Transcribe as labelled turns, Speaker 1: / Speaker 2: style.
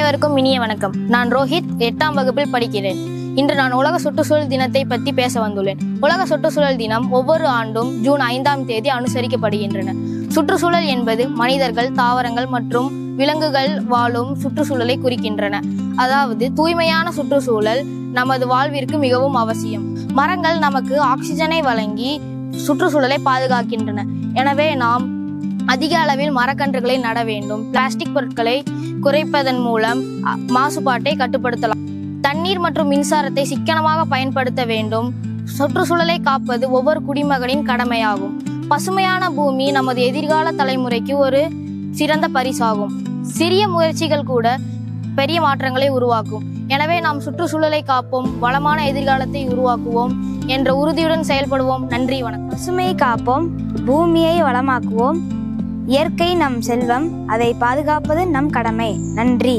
Speaker 1: அனைவருக்கும் இனிய வணக்கம். நான் ரோஹித், 8ஆம் வகுப்பில் படிக்கிறேன். இன்று நான் உலக சுற்றுச்சூழல் தினத்தை பற்றி பேச வந்துள்ளேன். உலக சுற்றுச்சூழல் தினம் ஒவ்வொரு ஆண்டும் ஜூன் 5ஆம் தேதி அனுசரிக்கப்படுகின்றன. சுற்றுச்சூழல் என்பது மனிதர்கள், தாவரங்கள் மற்றும் விலங்குகள் வாழும் சுற்றுச்சூழலை குறிக்கின்றன. அதாவது தூய்மையான சுற்றுச்சூழல் நமது வாழ்விற்கு மிகவும் அவசியம். மரங்கள் நமக்கு ஆக்சிஜனை வழங்கி சுற்றுச்சூழலை பாதுகாக்கின்றன. எனவே நாம் அதிக அளவில் மரக்கன்றுகளை நட வேண்டும். பிளாஸ்டிக் பொருட்களை குறைப்பதன் மூலம் மாசுபாட்டை கட்டுப்படுத்தலாம். தண்ணீர் மற்றும் மின்சாரத்தை சிக்கனமாக பயன்படுத்த வேண்டும். சுற்றுச்சூழலை காப்பது ஒவ்வொரு குடிமகனின் கடமையாகும். பசுமையான பூமி நமது எதிர்கால தலைமுறைக்கு ஒரு சிறந்த பரிசாகும். சிறிய முயற்சிகள் கூட பெரிய மாற்றங்களை உருவாக்கும். எனவே நாம் சுற்றுச்சூழலை காப்போம், வளமான எதிர்காலத்தை உருவாக்குவோம் என்ற உறுதியுடன் செயல்படுவோம். நன்றி, வணக்கம்.
Speaker 2: பசுமையை காப்போம், பூமியை வளமாக்குவோம். இயற்கை நம் செல்வம், அதை பாதுகாப்பது நம் கடமை. நன்றி.